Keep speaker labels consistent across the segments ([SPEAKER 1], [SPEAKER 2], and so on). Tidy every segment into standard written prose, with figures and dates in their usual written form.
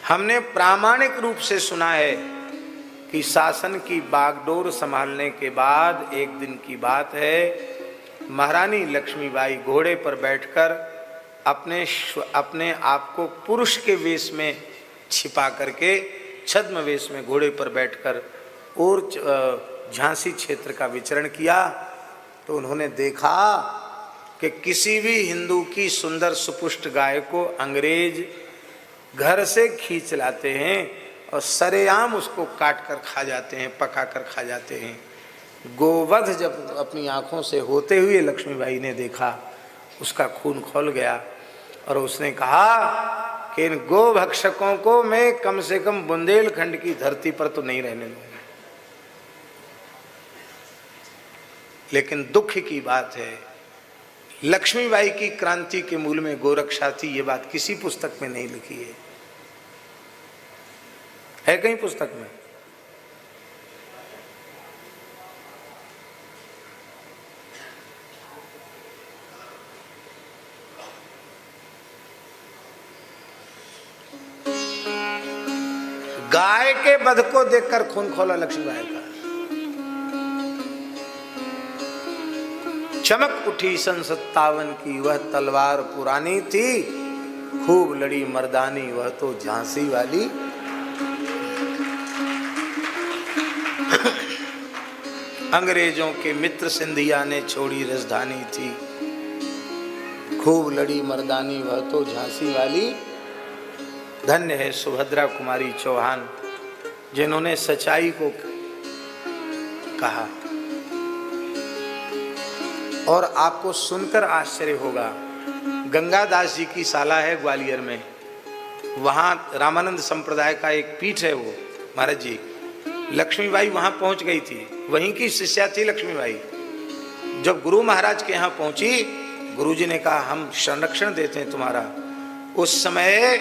[SPEAKER 1] हमने प्रामाणिक रूप से सुना है कि शासन की बागडोर संभालने के बाद एक दिन की बात है, महारानी लक्ष्मीबाई घोड़े पर बैठकर अपने आप को पुरुष के वेश में छिपा करके छद्म वेश में घोड़े पर बैठकर और झांसी क्षेत्र का विचरण किया। तो उन्होंने देखा कि किसी भी हिंदू की सुंदर सुपुष्ट गाय को अंग्रेज घर से खींच लाते हैं और सरेआम उसको काट कर खा जाते हैं, पका कर खा जाते हैं। गोवध जब अपनी आंखों से होते हुए लक्ष्मीबाई ने देखा, उसका खून खौल गया और उसने कहा कि इन गोभक्षकों को मैं कम से कम बुंदेलखंड की धरती पर तो नहीं रहने दूंगी। लेकिन दुख की बात है, लक्ष्मीबाई की क्रांति के मूल में गोरक्षा थी। ये बात किसी पुस्तक में नहीं लिखी है कहीं पुस्तक में? गाय के वध को देखकर खून खोला लक्ष्मीबाई का। चमक उठी सन 57 की वह तलवार पुरानी थी, खूब लड़ी मर्दानी वह तो झांसी वाली। अंग्रेजों के मित्र सिंधिया ने छोड़ी राजधानी थी, खूब लड़ी मर्दानी वह तो झांसी वाली। धन्य है सुभद्रा कुमारी चौहान जिन्होंने सच्चाई को कहा। और आपको सुनकर आश्चर्य होगा, गंगादास जी की साला है ग्वालियर में, वहां रामानंद संप्रदाय का एक पीठ है। वो महाराज जी, लक्ष्मीबाई वहां पहुंच गई थी, वहीं की शिष्या थी लक्ष्मीबाई। जब गुरु महाराज के यहाँ पहुंची, गुरुजी ने कहा हम संरक्षण देते हैं तुम्हारा। उस समय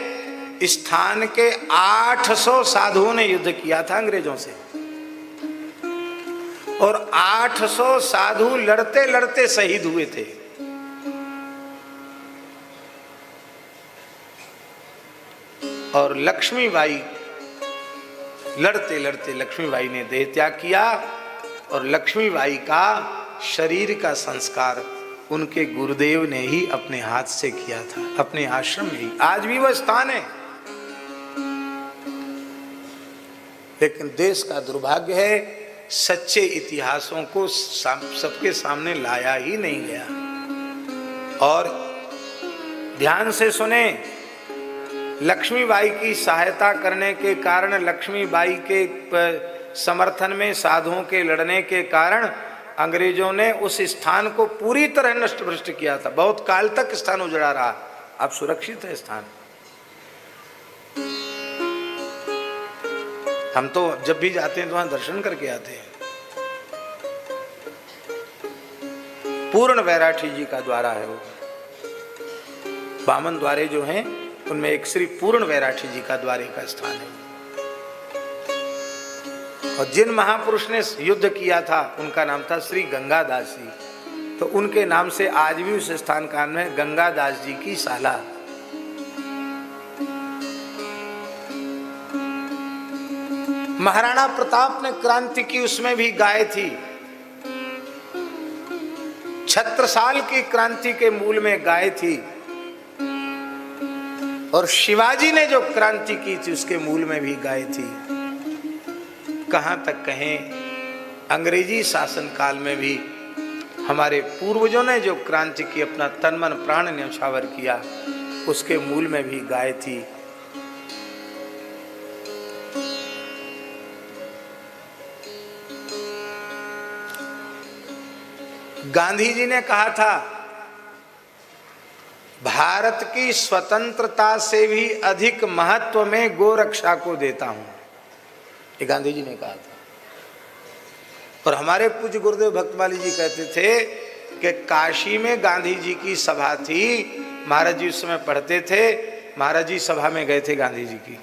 [SPEAKER 1] स्थान के 800 साधुओं ने युद्ध किया था अंग्रेजों से, और 800 साधु लड़ते लड़ते शहीद हुए थे। और लक्ष्मीबाई लड़ते लड़ते लक्ष्मीबाई ने देह त्याग किया, और लक्ष्मीबाई का शरीर का संस्कार उनके गुरुदेव ने ही अपने हाथ से किया था, अपने आश्रम में ही। आज भी वह स्थान है। लेकिन देश का दुर्भाग्य है, सच्चे इतिहासों को सबके सामने लाया ही नहीं गया। और ध्यान से सुने, लक्ष्मीबाई की सहायता करने के कारण, लक्ष्मीबाई के समर्थन में साधुओं के लड़ने के कारण अंग्रेजों ने उस स्थान को पूरी तरह नष्ट भ्रष्ट किया था। बहुत काल तक स्थान उजड़ा रहा, अब सुरक्षित है स्थान। हम तो जब भी जाते हैं तो वहां दर्शन करके आते हैं। पूर्ण वैराठी जी का द्वारा है वो। बामन द्वारे जो हैं उनमें एक श्री पूर्ण वैराठी जी का द्वारे का स्थान है। और जिन महापुरुष ने युद्ध किया था उनका नाम था श्री गंगादास जी, तो उनके नाम से आज भी उस स्थान का नाम है गंगादास जी की साला। महाराणा प्रताप ने क्रांति की, उसमें भी गाय थी। छत्रसाल की क्रांति के मूल में गाय थी, और शिवाजी ने जो क्रांति की थी उसके मूल में भी गाय थी। कहां तक कहें, अंग्रेजी शासन काल में भी हमारे पूर्वजों ने जो क्रांति की, अपना तन मन प्राण न्यौछावर किया, उसके मूल में भी गाय थी। गांधी जी ने कहा था, भारत की स्वतंत्रता से भी अधिक महत्व में गोरक्षा को देता हूं, ये गांधी जी ने कहा था। और हमारे पूज्य गुरुदेव भक्तमाली जी कहते थे कि काशी में गांधी जी की सभा थी, महाराज जी उस समय पढ़ते थे, महाराज जी सभा में गए थे गांधी जी की।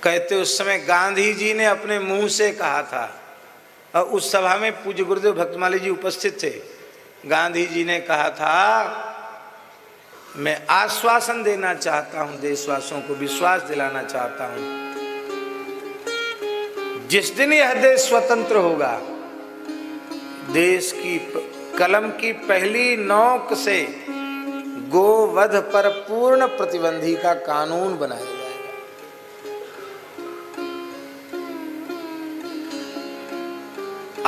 [SPEAKER 1] कहते उस समय गांधी जी ने अपने मुंह से कहा था, और उस सभा में पूज्य गुरुदेव भक्तमाली जी उपस्थित थे। गांधी जी ने कहा था, मैं आश्वासन देना चाहता हूं, देशवासियों को विश्वास दिलाना चाहता हूं, जिस दिन यह देश स्वतंत्र होगा, देश की कलम की पहली नोक से गोवध पर पूर्ण प्रतिबंधी का कानून बनाया जाएगा।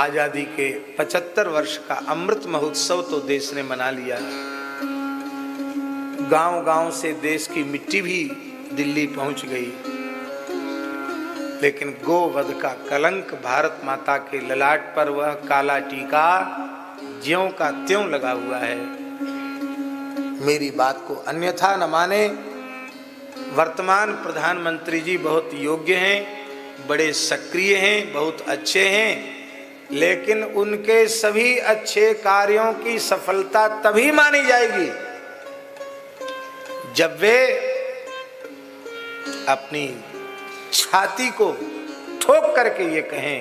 [SPEAKER 1] आजादी के 75 वर्ष का अमृत महोत्सव तो देश ने मना लिया। गांव-गांव से देश की मिट्टी भी दिल्ली पहुंच गई, लेकिन गोवध का कलंक भारत माता के ललाट पर वह काला टीका ज्यों का त्यों लगा हुआ है। मेरी बात को अन्यथा न माने। वर्तमान प्रधानमंत्री जी बहुत योग्य हैं, बड़े सक्रिय हैं, बहुत अच्छे हैं, लेकिन उनके सभी अच्छे कार्यों की सफलता तभी मानी जाएगी जब वे अपनी छाती को ठोक करके ये कहें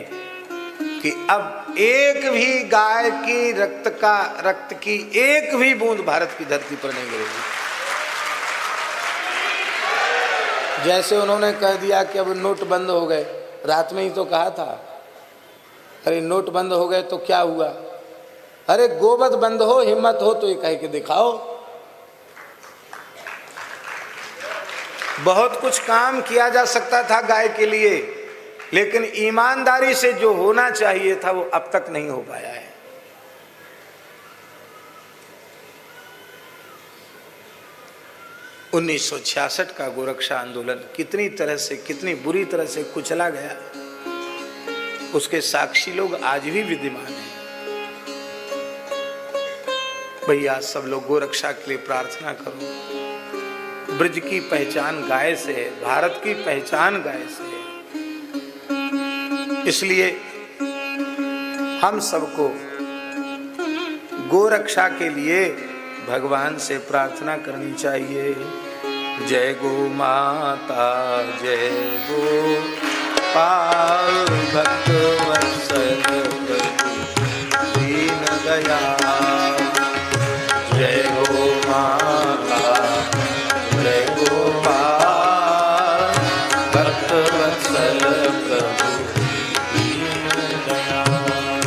[SPEAKER 1] कि अब एक भी गाय की रक्त की एक भी बूंद भारत की धरती पर नहीं गिरेगी। जैसे उन्होंने कह दिया कि अब नोट बंद हो गए, रात में ही तो कहा था, अरे नोट बंद हो गए तो क्या हुआ, अरे गोवध बंद हो, हिम्मत हो तो ये कह के दिखाओ। बहुत कुछ काम किया जा सकता था गाय के लिए, लेकिन ईमानदारी से जो होना चाहिए था वो अब तक नहीं हो पाया है। उन्नीस 1966 का गोरक्षा आंदोलन कितनी तरह से, कितनी बुरी तरह से कुचला गया, उसके साक्षी लोग आज भी विद्यमान हैं। भैया सब लोग गोरक्षा के लिए प्रार्थना करो। ब्रज की पहचान गाय से है, भारत की पहचान गाय से है। इसलिए हम सबको गोरक्षा के लिए भगवान से प्रार्थना करनी चाहिए। जय गो माता, जय गो पाल, भक्त वत्सल दीन दयाल। जय गो माता, जय गो पाल, भक्त वत्सल दीन दयाल।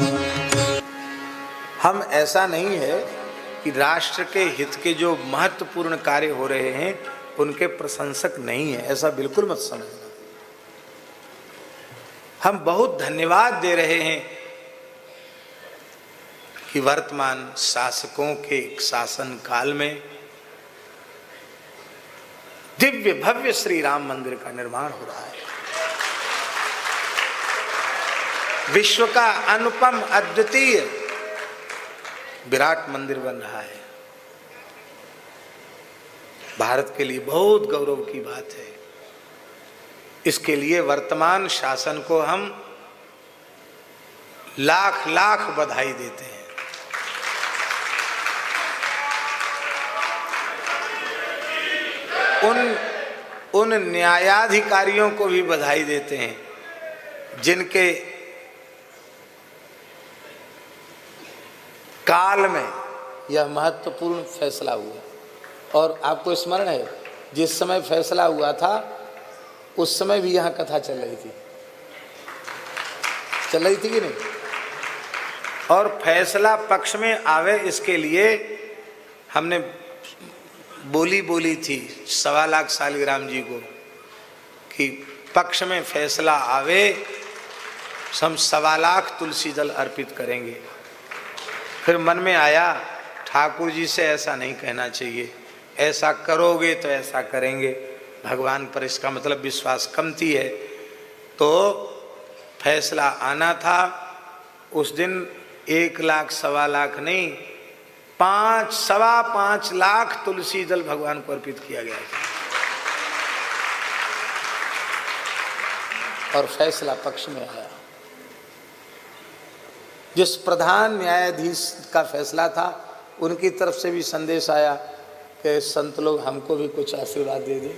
[SPEAKER 1] हम ऐसा नहीं है कि राष्ट्र के हित के जो महत्वपूर्ण कार्य हो रहे हैं उनके प्रशंसक नहीं है, ऐसा बिल्कुल मत समझना। हम बहुत धन्यवाद दे रहे हैं कि वर्तमान शासकों के शासन काल में दिव्य भव्य श्री राम मंदिर का निर्माण हो रहा है। विश्व का अनुपम अद्वितीय विराट मंदिर बन रहा है। भारत के लिए बहुत गौरव की बात है। इसके लिए वर्तमान शासन को हम लाख लाख बधाई देते हैं। उन न्यायाधिकारियों को भी बधाई देते हैं जिनके काल में यह महत्वपूर्ण फैसला हुआ। और आपको स्मरण है जिस समय फैसला हुआ था उस समय भी यहाँ कथा चल रही थी कि नहीं? और फैसला पक्ष में आवे इसके लिए हमने बोली थी 1.25 लाख सालिग्राम जी को कि पक्ष में फैसला आवे, हम 1.25 लाख तुलसी दल अर्पित करेंगे। फिर मन में आया ठाकुर जी से ऐसा नहीं कहना चाहिए, ऐसा करोगे तो ऐसा करेंगे, भगवान पर इसका मतलब विश्वास कमती है। तो फैसला आना था उस दिन 1 लाख 1.25 लाख नहीं, 5.25 लाख तुलसी दल भगवान को अर्पित किया गया था। और फैसला पक्ष में आया। जिस प्रधान न्यायाधीश का फैसला था उनकी तरफ से भी संदेश आया कि संत लोग हमको भी कुछ आशीर्वाद दे दें।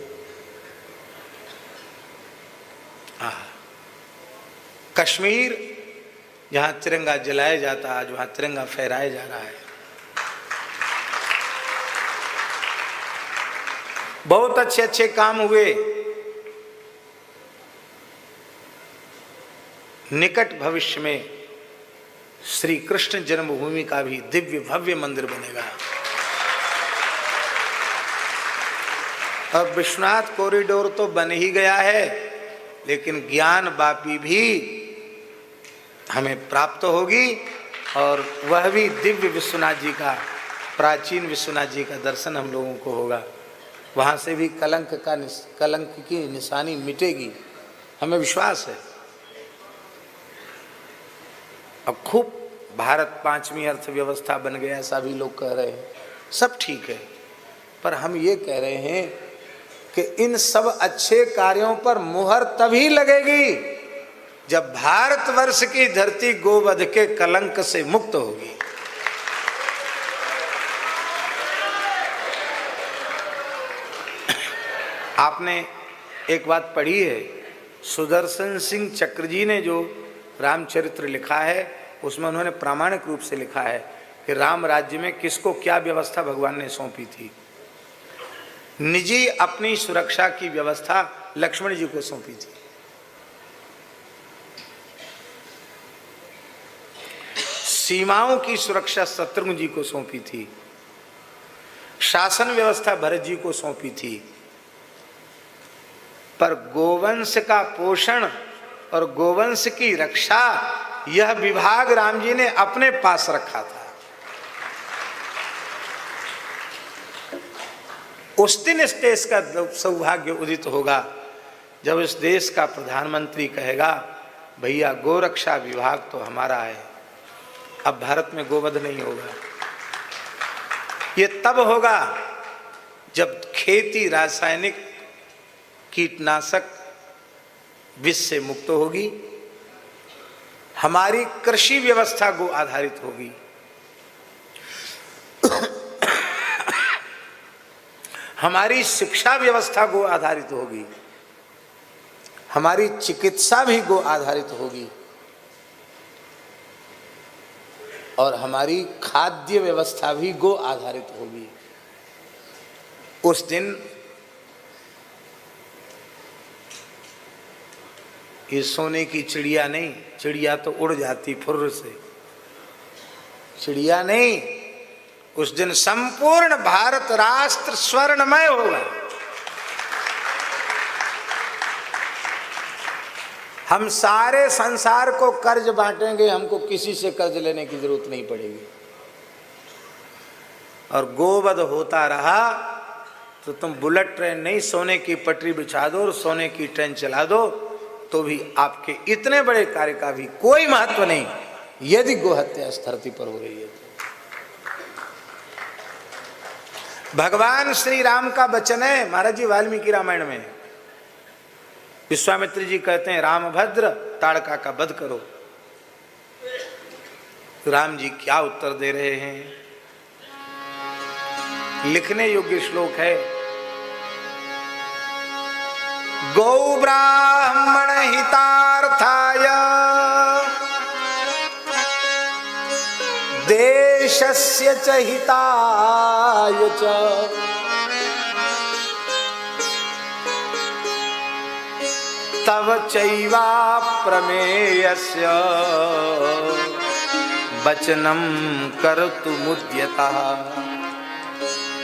[SPEAKER 1] कश्मीर जहाँ तिरंगा जलाया जाता, आज वहाँ तिरंगा फहराया जा रहा है। बहुत अच्छे अच्छे काम हुए। निकट भविष्य में श्री कृष्ण जन्मभूमि का भी दिव्य भव्य मंदिर बनेगा। अब विश्वनाथ कॉरिडोर तो बन ही गया है, लेकिन ज्ञान वापी भी हमें प्राप्त होगी और वह भी दिव्य विश्वनाथ जी का, प्राचीन विश्वनाथ जी का दर्शन हम लोगों को होगा। वहाँ से भी कलंक की निशानी मिटेगी, हमें विश्वास है। अब खूब भारत पांचवी अर्थव्यवस्था बन गया ऐसा भी लोग कह रहे हैं, सब ठीक है, पर हम ये कह रहे हैं कि इन सब अच्छे कार्यों पर मुहर तभी लगेगी जब भारतवर्ष की धरती गोवध के कलंक से मुक्त होगी। आपने एक बात पढ़ी है, सुदर्शन सिंह चक्र जी ने जो रामचरित्र लिखा है उसमें उन्होंने प्रामाणिक रूप से लिखा है कि राम राज्य में किसको क्या व्यवस्था भगवान ने सौंपी थी। निजी अपनी सुरक्षा की व्यवस्था लक्ष्मण जी को सौंपी थी। सीमाओं की सुरक्षा शत्रुघ्न जी को सौंपी थी। शासन व्यवस्था भरत जी को सौंपी थी। पर गोवंश का पोषण और गोवंश की रक्षा यह विभाग राम जी ने अपने पास रखा था। उस दिन इस देश का सौभाग्य उदित होगा जब इस देश का प्रधानमंत्री कहेगा भैया गोरक्षा विभाग तो हमारा है, अब भारत में गोवध नहीं होगा। ये तब होगा जब खेती रासायनिक कीटनाशक विष से मुक्त होगी, हमारी कृषि व्यवस्था गो आधारित होगी, हमारी शिक्षा व्यवस्था गो आधारित होगी, हमारी चिकित्सा भी गो आधारित होगी और हमारी खाद्य व्यवस्था भी गो आधारित होगी। उस दिन ये सोने की चिड़िया नहीं, चिड़िया तो उड़ जाती फुर्र से, चिड़िया नहीं, उस दिन संपूर्ण भारत राष्ट्र स्वर्णमय होगा। हम सारे संसार को कर्ज बांटेंगे, हमको किसी से कर्ज लेने की जरूरत नहीं पड़ेगी। और गोवध होता रहा तो तुम बुलेट ट्रेन नहीं, सोने की पटरी बिछा दो और सोने की ट्रेन चला दो तो भी आपके इतने बड़े कार्य का भी कोई महत्व नहीं यदि गोहत्या इस धरती पर हो रही है तो। भगवान श्री राम का वचन है महाराज जी वाल्मीकि रामायण में। विश्वामित्र जी कहते हैं रामभद्र ताड़का का वध करो। राम जी क्या उत्तर दे रहे हैं, लिखने योग्य श्लोक है। गौ ब्राह्मण हितार्थाय देशस्य च हिताय च तव चैवा प्रमेयस्य वचनम कर्तुमुद्यतः।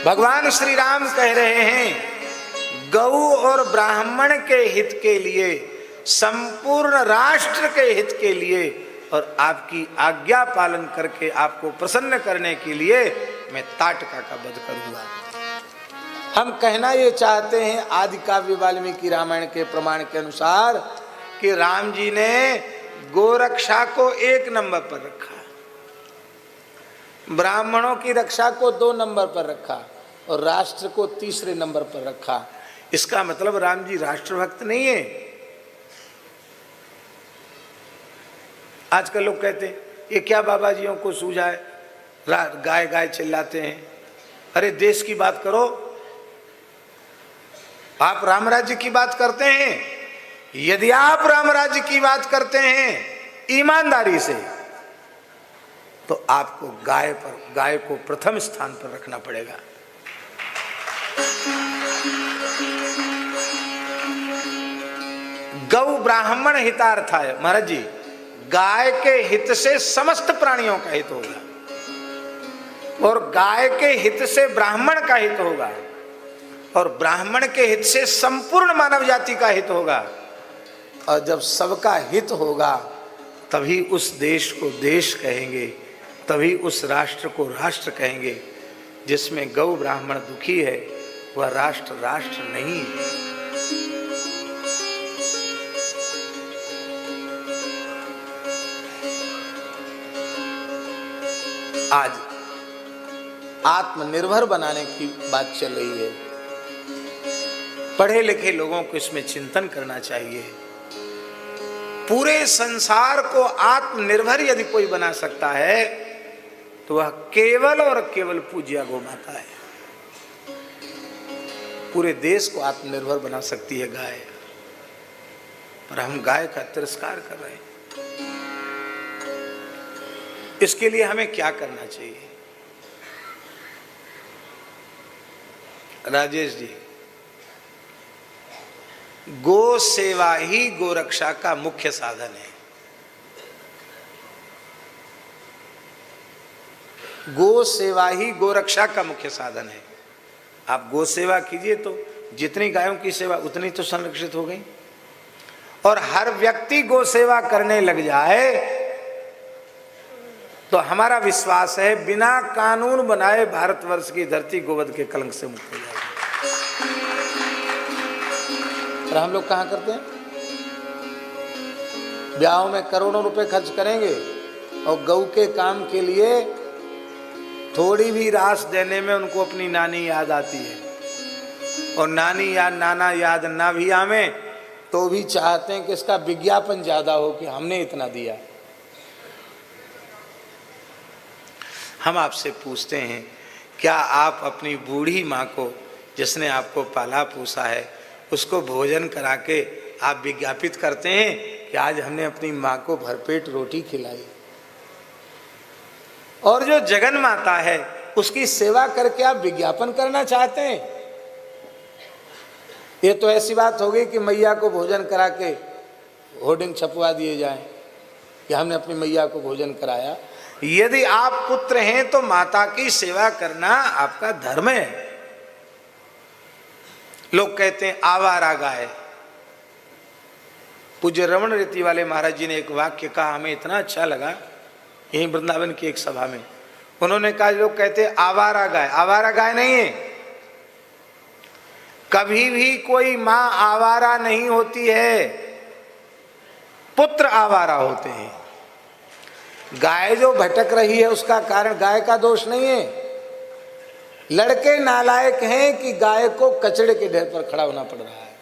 [SPEAKER 1] भगवान श्री राम कह रहे हैं गौ और ब्राह्मण के हित के लिए, संपूर्ण राष्ट्र के हित के लिए और आपकी आज्ञा पालन करके आपको प्रसन्न करने के लिए मैं ताटका का वध करूंगा। हम कहना ये चाहते हैं आदि काव्य वाल्मीकि रामायण के प्रमाण के अनुसार कि राम जी ने गोरक्षा को 1 नंबर पर रखा, ब्राह्मणों की रक्षा को 2 नंबर पर रखा और राष्ट्र को 3रे नंबर पर रखा। इसका मतलब राम जी राष्ट्रभक्त नहीं है। आजकल लोग कहते हैं ये क्या बाबा जियों को सूझा है, गाय गाय चिल्लाते हैं। अरे देश की बात करो, आप राम राज्य की बात करते हैं। यदि आप राम राज्य की बात करते हैं ईमानदारी से तो आपको गाय को प्रथम स्थान पर रखना पड़ेगा। गौ ब्राह्मण हितार्थाय, महाराज जी गाय के हित से समस्त प्राणियों का हित होगा और गाय के हित से ब्राह्मण का हित होगा और ब्राह्मण के हित से संपूर्ण मानव जाति का हित होगा। और जब सबका हित होगा तभी उस देश को देश कहेंगे, तभी उस राष्ट्र को राष्ट्र कहेंगे। जिसमें गौ ब्राह्मण दुखी है वह राष्ट्र राष्ट्र नहीं है। आज आत्मनिर्भर बनाने की बात चल रही है। पढ़े लिखे लोगों को इसमें चिंतन करना चाहिए। पूरे संसार को आत्मनिर्भर यदि कोई बना सकता है तो वह केवल और केवल पूज्या गौ माता है। पूरे देश को आत्मनिर्भर बना सकती है गाय, पर हम गाय का तिरस्कार कर रहे हैं। इसके लिए हमें क्या करना चाहिए? राजेश जी, गो सेवा ही गोरक्षा का मुख्य साधन है। गो सेवा ही गोरक्षा का मुख्य साधन है। आप गो सेवा कीजिए तो जितनी गायों की सेवा उतनी तो संरक्षित हो गई। और हर व्यक्ति गो सेवा करने लग जाए तो हमारा विश्वास है बिना कानून बनाए भारतवर्ष की धरती गोवध के कलंक से मुक्त हो जाएगी। पर हम लोग कहाँ करते हैं? ब्याह में करोड़ों रुपए खर्च करेंगे और गौ के काम के लिए थोड़ी भी रास देने में उनको अपनी नानी याद आती है। और नानी याद नाना याद ना भी आवे तो भी चाहते हैं कि इसका विज्ञापन ज्यादा हो कि हमने इतना दिया। हम आपसे पूछते हैं, क्या आप अपनी बूढ़ी माँ को, जिसने आपको पाला पोसा है, उसको भोजन करा के आप विज्ञापित करते हैं कि आज हमने अपनी माँ को भरपेट रोटी खिलाई? और जो जगन माता है उसकी सेवा करके आप विज्ञापन करना चाहते हैं? ये तो ऐसी बात हो गई कि मैया को भोजन करा के होर्डिंग छपवा दिए जाएं कि हमने अपनी मैया को भोजन कराया। यदि आप पुत्र हैं तो माता की सेवा करना आपका धर्म है। लोग कहते हैं आवारा गाय। पूज्य रमण रीति वाले महाराज जी ने एक वाक्य कहा, हमें इतना अच्छा लगा, यही वृंदावन की एक सभा में। उन्होंने कहा, लोग कहते हैं आवारा गाय। आवारा गाय नहीं है। कभी भी कोई मां आवारा नहीं होती है, पुत्र आवारा होते हैं। गाय जो भटक रही है उसका कारण गाय का दोष नहीं है। लड़के नालायक हैं कि गाय को कचड़े के ढेर पर खड़ा होना पड़ रहा है।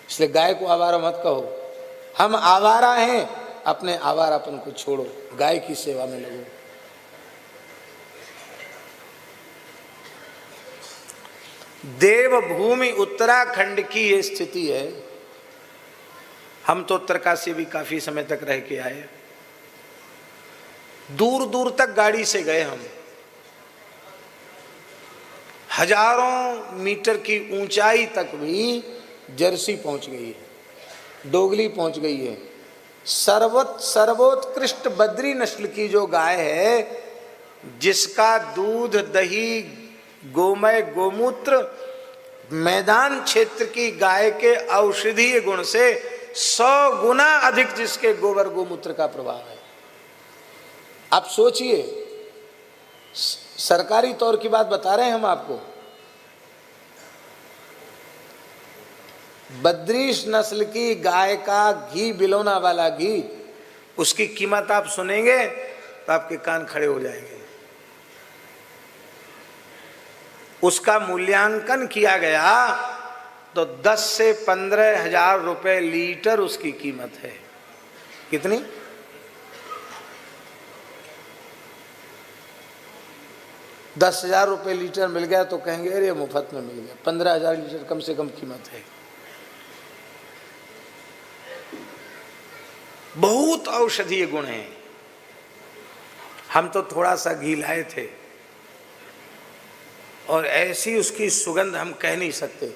[SPEAKER 1] इसलिए गाय को आवारा मत कहो। हम आवारा हैं, अपने आवारापन को छोड़ो, गाय की सेवा में लगो। देवभूमि उत्तराखंड की ये स्थिति है। हम तो उत्तरकाशी भी काफी समय तक रह के आए। दूर दूर तक गाड़ी से गए हम। हजारों मीटर की ऊंचाई तक भी जर्सी पहुंच गई है, डोगली पहुंच गई है। सर्वोत्कृष्ट बद्री नस्ल की जो गाय है, जिसका दूध, दही, गोमय, गोमूत्र मैदान क्षेत्र की गाय के औषधीय गुण से 100 गुना अधिक जिसके गोबर गोमूत्र का प्रभाव है। आप सोचिए, सरकारी तौर की बात बता रहे हैं हम आपको। बद्रीश नस्ल की गाय का घी, बिलोना वाला घी, उसकी कीमत आप सुनेंगे तो आपके कान खड़े हो जाएंगे। उसका मूल्यांकन किया गया तो 10 से 15 हजार रुपए लीटर उसकी कीमत है। कितनी? 10,000 रुपये लीटर मिल गया तो कहेंगे अरे मुफ्त में मिल गया। 15,000 लीटर कम से कम कीमत है। बहुत औषधीय गुण हैं। हम तो थोड़ा सा घी लाए थे और ऐसी उसकी सुगंध हम कह नहीं सकते।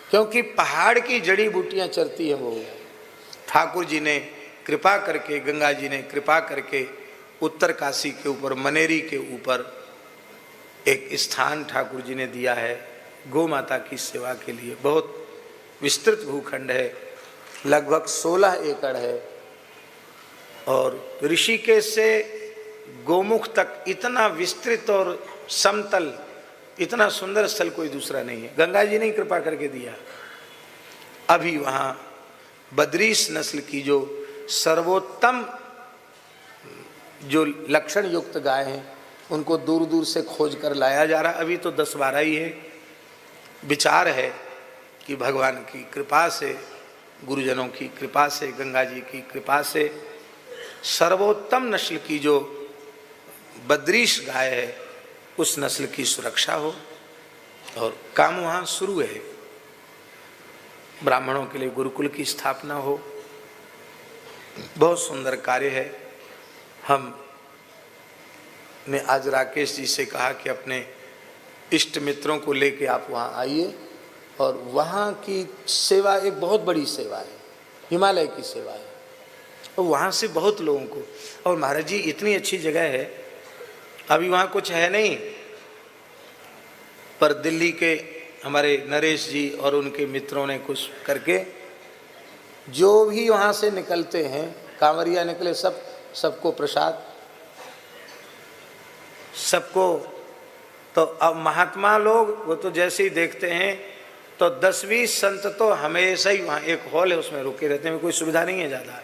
[SPEAKER 1] क्योंकि पहाड़ की जड़ी बूटियां चरती है वो। ठाकुर जी ने कृपा करके, गंगा जी ने कृपा करके उत्तर काशी के ऊपर, मनेरी के ऊपर एक स्थान ठाकुर जी ने दिया है गौ माता की सेवा के लिए। बहुत विस्तृत भूखंड है, लगभग 16 एकड़ है। और ऋषिकेश से गोमुख तक इतना विस्तृत और समतल, इतना सुंदर स्थल कोई दूसरा नहीं है। गंगा जी ने ही कृपा करके दिया। अभी वहाँ बद्रीश नस्ल की जो सर्वोत्तम, जो लक्षण युक्त गाय हैं, उनको दूर दूर से खोज कर लाया जा रहा। अभी तो 10-12 ही है। विचार है कि भगवान की कृपा से, गुरुजनों की कृपा से, गंगा जी की कृपा से सर्वोत्तम नस्ल की जो बद्रीश गाय है, उस नस्ल की सुरक्षा हो और काम वहाँ शुरू है। ब्राह्मणों के लिए गुरुकुल की स्थापना हो। बहुत सुंदर कार्य है। हम ने आज राकेश जी से कहा कि अपने इष्ट मित्रों को लेके आप वहाँ आइए, और वहाँ की सेवा एक बहुत बड़ी सेवा है, हिमालय की सेवा है। और वहाँ से बहुत लोगों को, और महाराज जी इतनी अच्छी जगह है, अभी वहाँ कुछ है नहीं, पर दिल्ली के हमारे नरेश जी और उनके मित्रों ने कुछ करके, जो भी वहाँ से निकलते हैं, कांवरिया निकले, सबको प्रसाद, सबको। तो अब महात्मा लोग वो तो जैसे ही देखते हैं तो 10-20 संत तो हमेशा ही वहाँ, एक हॉल है उसमें रुके रहते हैं, कोई सुविधा नहीं है ज़्यादा।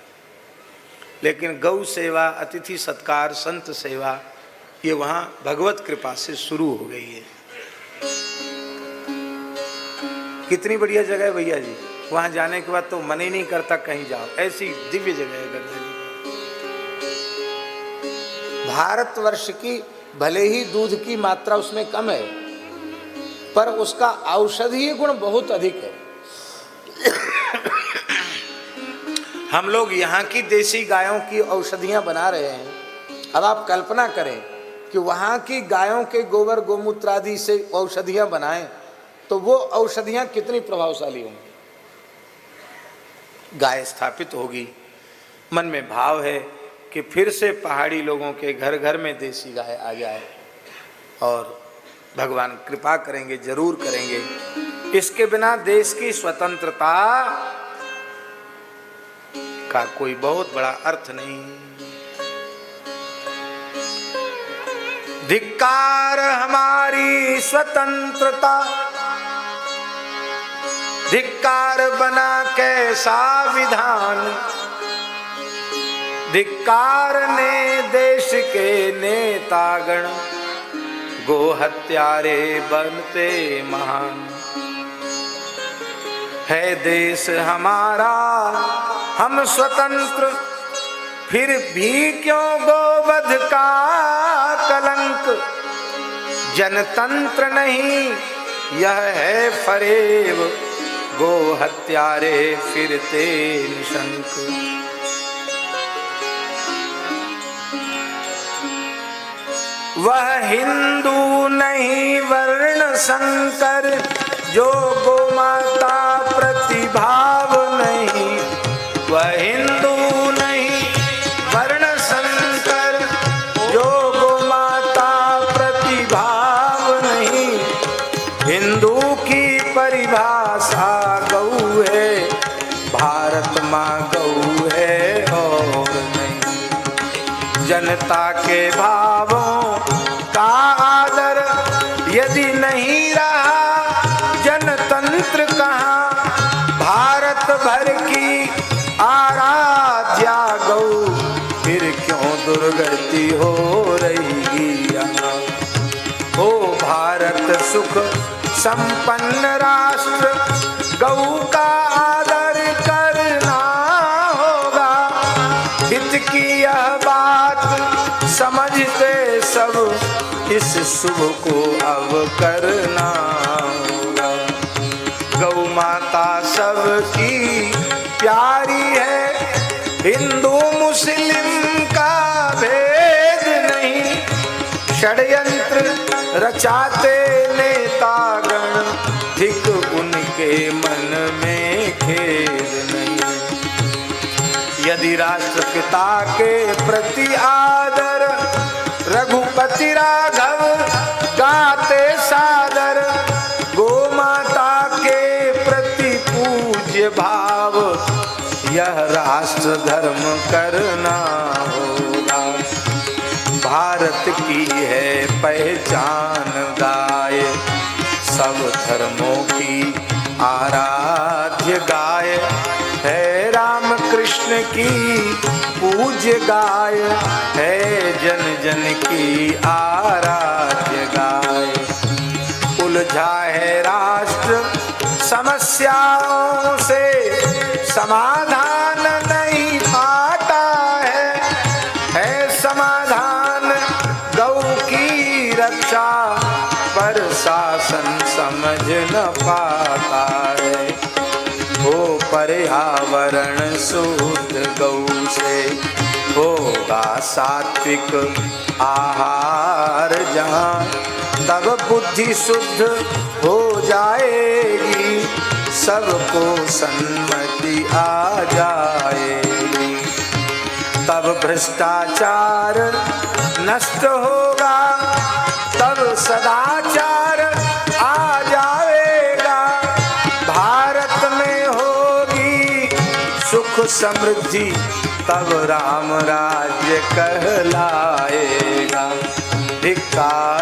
[SPEAKER 1] लेकिन गौ सेवा, अतिथि सत्कार, संत सेवा, ये वहाँ भगवत कृपा से शुरू हो गई है। कितनी बढ़िया जगह है भैया जी। वहाँ जाने के बाद तो मन ही नहीं करता कहीं जाओ, ऐसी दिव्य जगह है गंगा जी। भारतवर्ष की भले ही दूध की मात्रा उसमें कम है, पर उसका औषधीय गुण बहुत अधिक है। हम लोग यहाँ की देसी गायों की औषधियाँ बना रहे हैं। अब आप कल्पना करें कि वहाँ की गायों के गोबर गोमूत्र आदि से औषधियाँ बनाएं, तो वो औषधियाँ कितनी प्रभावशाली होंगी। गाय स्थापित होगी। मन में भाव है कि फिर से पहाड़ी लोगों के घर घर में देसी गाय आ जाए, और भगवान कृपा करेंगे, जरूर करेंगे। इसके बिना देश की स्वतंत्रता का कोई बहुत बड़ा अर्थ नहीं। धिक्कार हमारी स्वतंत्रता, धिक्कार बना कैसा विधान, धिक्कार ने देश के नेतागण, गो हत्यारे बनते महान। है देश हमारा हम स्वतंत्र, फिर भी क्यों गोवध का कलंक। जनतंत्र नहीं यह है फरेब, गो हत्यारे फिरते निशंक। वह हिंदू नहीं वर्ण संकर, जो गो माता प्रतिभाव नहीं। वह हिंदू नहीं वर्ण संकर, जो गो माता प्रतिभाव नहीं। हिंदू की परिभाषा गौ है, भारत माँ गौ है और नहीं। जनता के भावों का आदर यदि नहीं रहा, जनतंत्र कहाँ। भारत भर की आराध्या गौ, फिर क्यों दुर्गति हो रही यहाँ। ओ भारत सुख संपन्न राष्ट्र, गौ का आदर करना होगा। हित की यह बात समझते सब, इस शुभ को अब करना होगा। गौ माता सबकी प्यारी है, हिंदू मुस्लिम का भेद नहीं। षड्यंत्र रचाते नेतागण, धिक उनके मन में खेद नहीं। यदि राष्ट्रपिता के प्रति आदर, रघुपति राघव गाते सादर, गो माता के प्रति पूज्य भाव, यह राष्ट्र धर्म करना होगा। भारत की है पहचान गाय, सब धर्मों की आराध्य गाय, है राम कृष्ण की पूज्य गाय, है जन जन की आराध्य गाय। उलझा है राष्ट्र समस्याओं से, समाधान नहीं पाता है समाधान गौ की रक्षा, पर शासन समझ न पाता है। हो पर्यावरण शुद्ध गौ से, होगा सात्विक आहार जहाँ, तब बुद्धि शुद्ध हो जाएगी, सबको सन्मति आ जाएगी। तब भ्रष्टाचार नष्ट होगा, तब सदाचार आ जाएगा। भारत में होगी सुख समृद्धि, तब राम राज्य कहलाएगा। धिक्कार